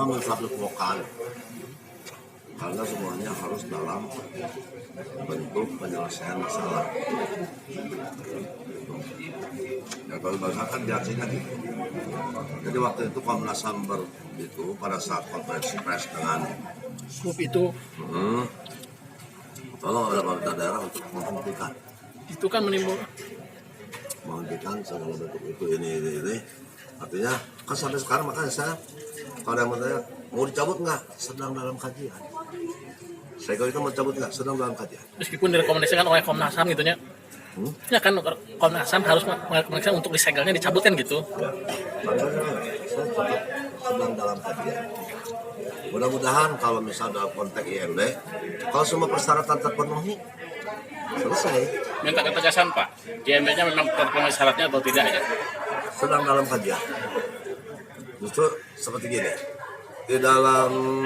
semua mencakup lokal karena semuanya harus dalam bentuk penyelesaian masalah. Ya kalau bahasa kan biasanya gitu. Jadi waktu itu Komnas HAM itu pada saat konferensi pers dengan grup itu tolong ada pemerintah daerah untuk menghentikan kan segala bentuk itu ini. Artinya kan sampai sekarang makanya saya kalau yang bertanya mau dicabut nggak, sedang dalam kajian. Saya kalau itu mau cabut nggak, sedang dalam kajian. meskipun direkomendasikan oleh Komnas HAM gitu ya. Ya kan Komnas HAM harus merekomendasikan untuk disegelnya dicabut kan gitu. Ya, makanya saya tetap sedang dalam kajian. Mudah-mudahan kalau misal dalam konteks IMB, kalau semua persyaratan terpenuhi, selesai. Minta ketegasan Pak, IMB-nya memang terpenuhi syaratnya atau tidak ya? Sedang dalam kajian. Justru seperti gini, di dalam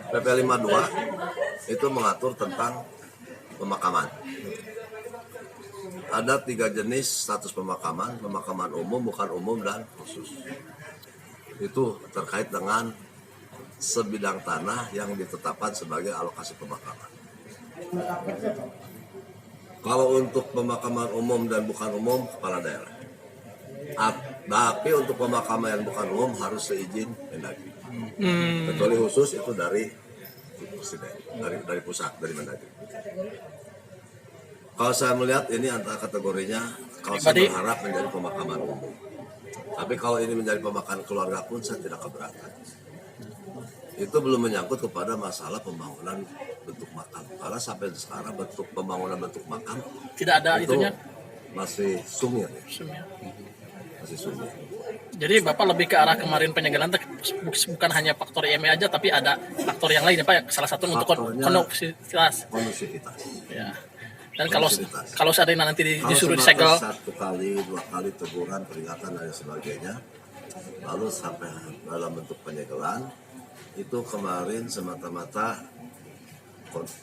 PP 52 itu mengatur tentang pemakaman. Ada 3 jenis status pemakaman umum, bukan umum, dan khusus. Itu terkait dengan sebidang tanah yang ditetapkan sebagai alokasi pemakaman. Kalau untuk pemakaman umum dan bukan umum, kepala daerah. Tapi untuk pemakaman yang bukan umum harus seizin Mendagri. Kecuali khusus itu dari Presiden, dari pusat, dari Mendagri. Kalau saya melihat ini antara kategorinya, kalau saya berharap menjadi pemakaman umum. Tapi kalau ini menjadi pemakaman keluarga pun saya tidak keberatan. Itu belum menyangkut kepada masalah pembangunan bentuk makam. Karena sampai sekarang bentuk pembangunan bentuk makam Tidak ada itu itunya. masih sumir. Masih sumir. Jadi Bapak lebih ke arah kemarin penyegelan bukan hanya faktor IME aja tapi ada faktor yang lain ya Pak. Salah satu untuk kondusivitas. Ya. Dan kalau seandainya nanti disuruh disegel 1 kali, 2 kali teguran, peringatan dan sebagainya, lalu sampai dalam bentuk penyegelan, itu kemarin semata-mata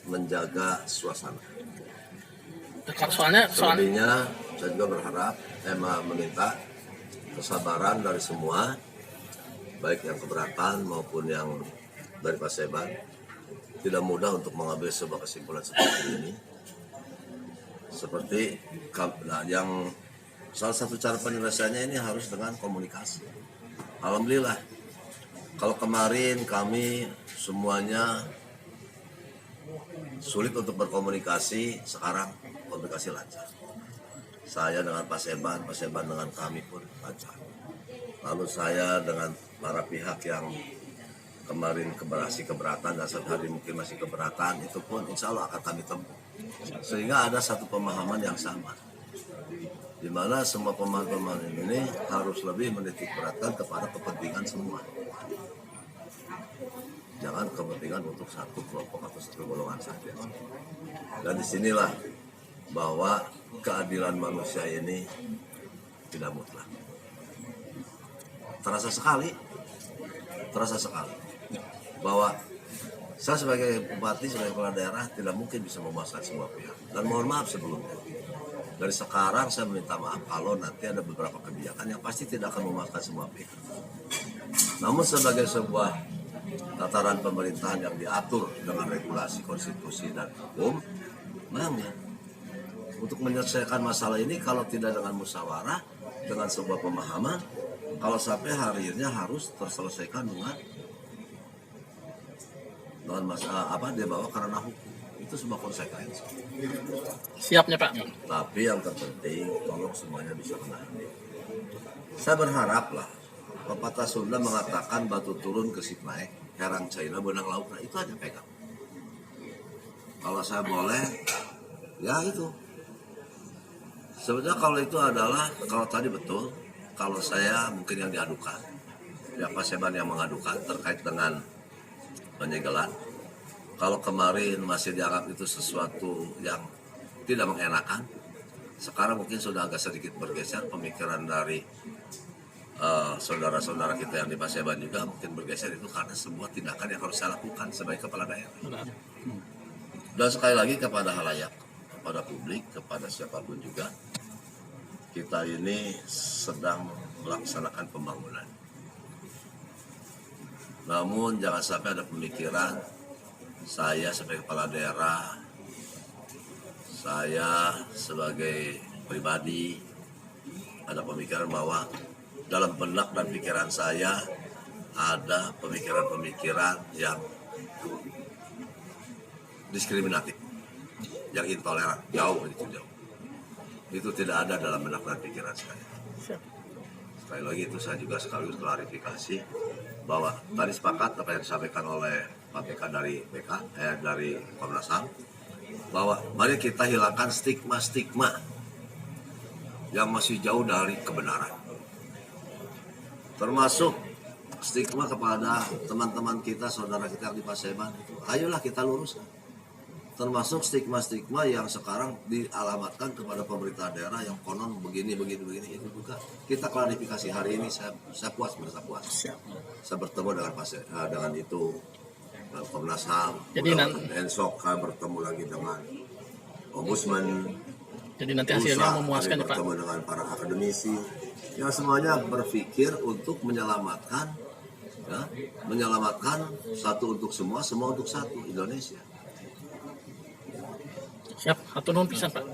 menjaga suasana. soalnya Selebihnya saya juga berharap, meminta kesabaran dari semua, baik yang keberatan maupun yang dari Paseban. Tidak mudah untuk mengambil sebuah kesimpulan seperti ini. Seperti yang salah satu cara penyelesaiannya ini harus dengan komunikasi. Alhamdulillah, kalau kemarin kami semuanya sulit untuk berkomunikasi, sekarang komunikasi lancar. Saya dengan Paseban dengan kami pun lancar. Lalu saya dengan para pihak yang kemarin keberatan dan satu hari mungkin masih keberatan, itu pun insya Allah akan kami tempuh. Sehingga ada satu pemahaman yang sama, di mana semua pemahaman ini harus lebih menitik beratkan kepada kepentingan semua. Jangan kepentingan untuk satu kelompok atau satu golongan saja. Dan disinilah bahwa keadilan manusia ini tidak mutlak. Terasa sekali bahwa saya sebagai bupati, sebagai kepala daerah tidak mungkin bisa memuaskan semua pihak. Dan mohon maaf sebelumnya. Dari sekarang saya meminta maaf kalau nanti ada beberapa kebijakan yang pasti tidak akan memuaskan semua pihak. Namun sebagai sebuah tataran pemerintahan yang diatur dengan regulasi, konstitusi, dan hukum, memang untuk menyelesaikan masalah ini kalau tidak dengan musyawarah, dengan sebuah pemahaman, kalau sampai harinya harus terselesaikan dengan masalah dia bawa karena hukum, itu sebuah konsekuensi. siapnya Pak. Tapi yang terpenting tolong semuanya bisa mengerti. Saya berharap lah, pepatah Sunda mengatakan batu turun ke sip naik, herang China benang laut, itu aja pegang. Kalau saya boleh, ya itu. Sebenarnya kalau itu adalah, kalau tadi betul, kalau saya mungkin yang diadukan, ya Paseban yang mengadukan terkait dengan penyegelan. Kalau kemarin masih dianggap itu sesuatu yang tidak mengenakan, sekarang mungkin sudah agak sedikit bergeser pemikiran dari saudara-saudara kita yang di Paseban juga mungkin bergeser itu karena sebuah tindakan yang harus saya lakukan sebagai kepala daerah. Dan sekali lagi kepada halayak, kepada publik, kepada siapapun juga, kita ini sedang melaksanakan pembangunan. Namun jangan sampai ada pemikiran saya sebagai kepala daerah, saya sebagai pribadi ada pemikiran bahwa dalam benak dan pikiran saya ada pemikiran-pemikiran yang diskriminatif, yang intoleran, jauh itu jauh. Itu tidak ada dalam benak dan pikiran saya. Siap. Sekali lagi itu saya juga sekaligus klarifikasi bahwa tadi sepakat apa yang disampaikan oleh Pak BK dari Komnas HAM, bahwa mari kita hilangkan stigma-stigma yang masih jauh dari kebenaran. Termasuk stigma kepada teman-teman kita, saudara kita yang di Paseban itu. Ayolah kita luruskan. Termasuk stigma-stigma yang sekarang dialamatkan kepada pemerintah daerah yang konon begini itu juga kita klarifikasi. Hari ini saya puas, merasa puas. Siap. Saya bertemu dengan itu Komnas HAM, Jadi Ensok bertemu lagi dengan Ombudsman. Jadi nanti hasilnya memuaskan ya Pak. Bertemu dengan para akademisi yang semuanya berpikir untuk menyelamatkan satu untuk semua untuk satu Indonesia. Siap, hatur nuhun pisan Pak.